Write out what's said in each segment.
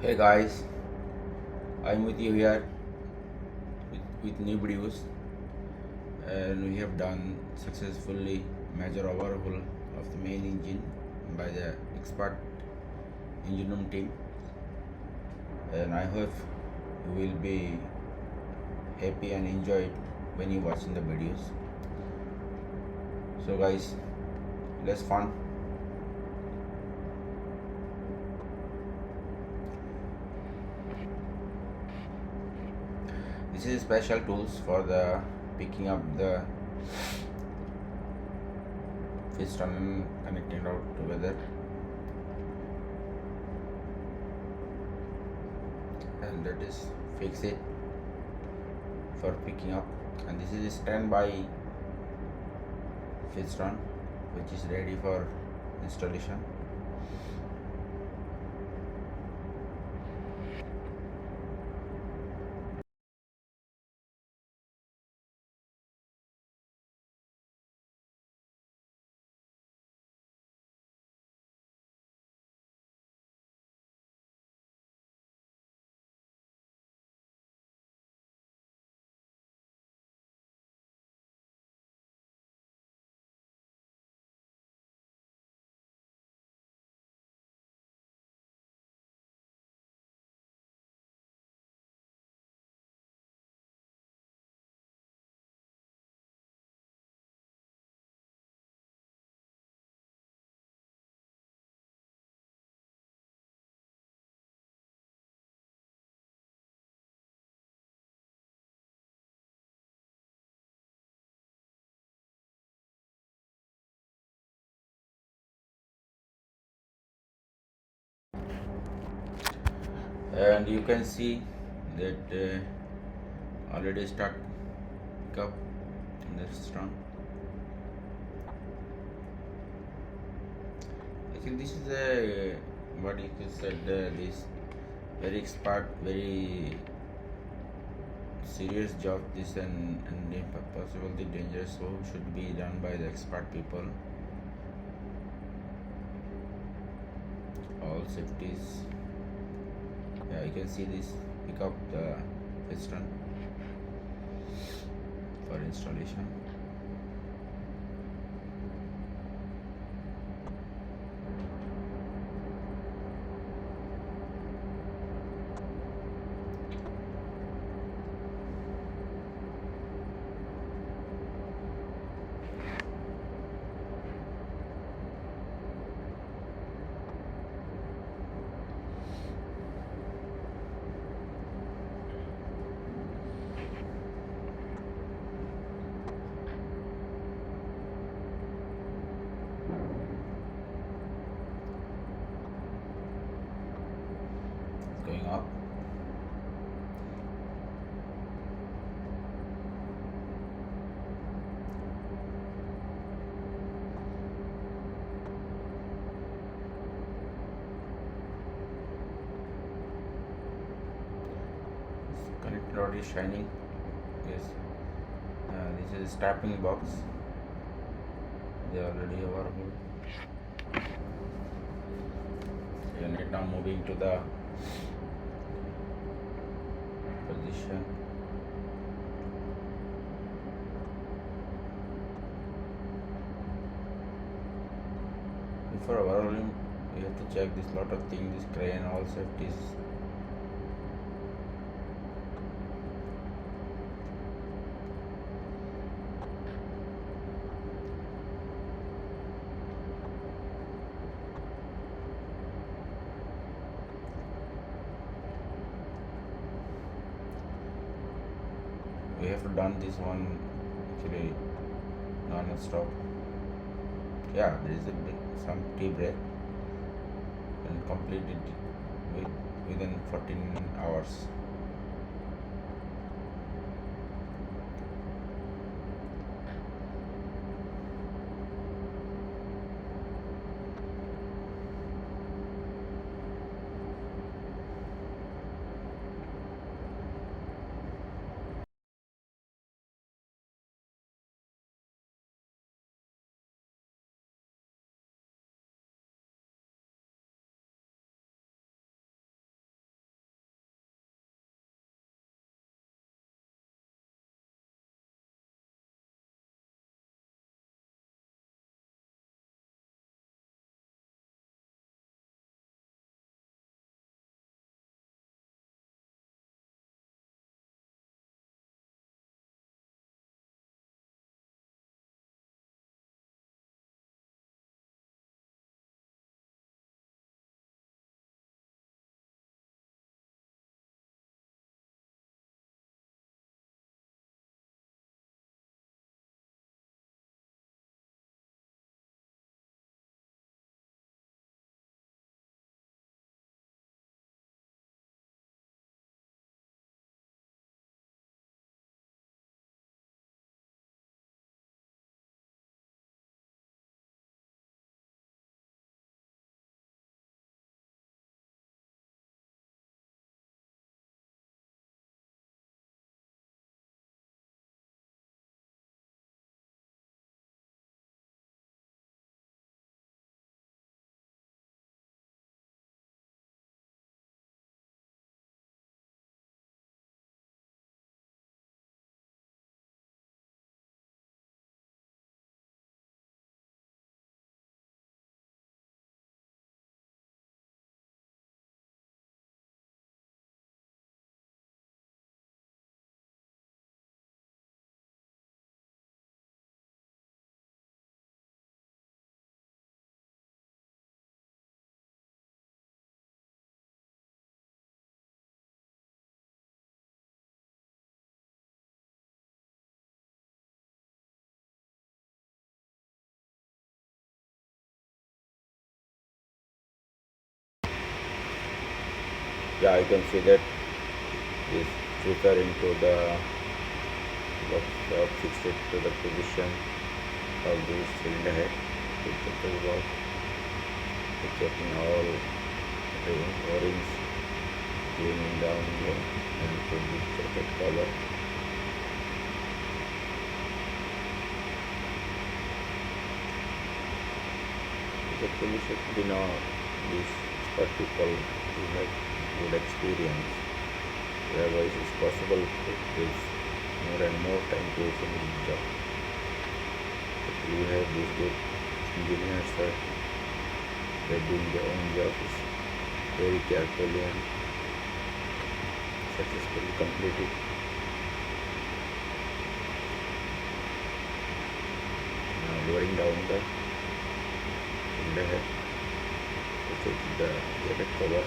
Hey guys, I'm with you here with new videos, and we have done successfully major overhaul of the main engine by the expert engine room team, and I hope you will be happy and enjoy it when you watching the videos. So guys, let's fun. This is special tools for the picking up the piston and connecting out together, and that is fix it for picking up. And this is a standby piston which is ready for installation. And you can see that already start pick up in the strong. Actually, this is a what you can said this very expert, very serious job. This and possibly dangerous, so should be done by the expert people. All safeties. Yeah, you can see this pick up the piston for installation. It's going up. Connector rod is shining. Yes. This is strapping box. They already overhauled. And it now moving to the position. Before overhauling, we have to check this lot of things, this crane, all safeties. We have to done this one actually non-stop. Yeah, there is a bit, some tea break and complete it within 14 hours. Yeah, you can see that this filter into the workshop, fix it to the position of this cylinder head. Filter work, checking all O-rings, cleaning down here, and put this jacket cover. Actually should be know these expert people who have good experience. Otherwise, it's possible to take more and more time to finish the job. But we have these good engineers that they're doing their own jobs very carefully and successfully completed. Now lowering down the head to take the jacket cover.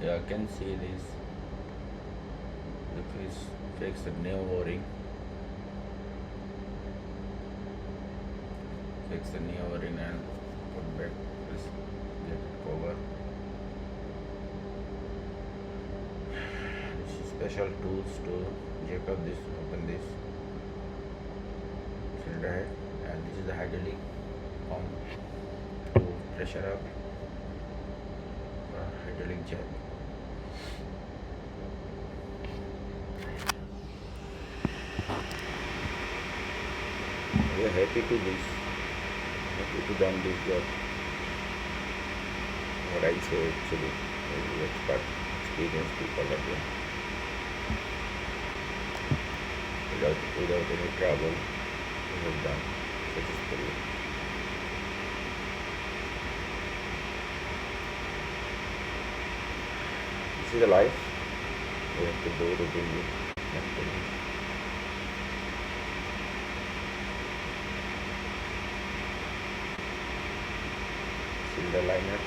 Yeah, I can see this. The fish fix the new O-ring. Fix the new O-ring and put back this jacket cover. This is special tools to jack up this, open this cylinder head, and this is the hydraulic pump to pressure up hydraulic jet. We are happy to done this job. What I say actually, very expert, experienced people are there. Without any trouble, we have done successfully. This is the life. We have to do the building. Cylinder liner.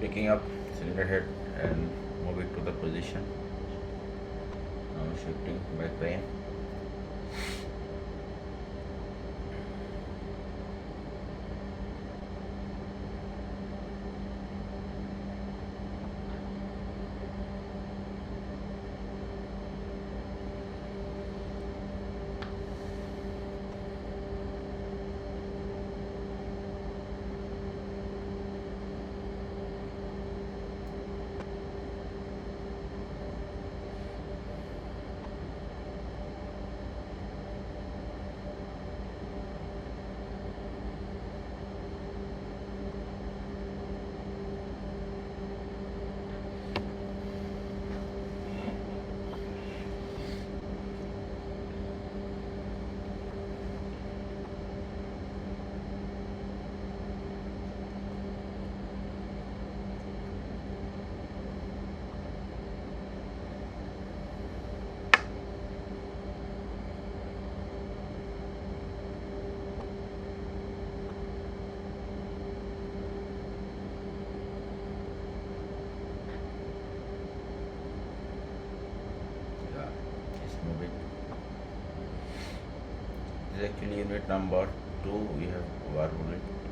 Picking up cylinder head and move it to the position. Now shifting by crane. is actually unit number 2 we have overhauled it.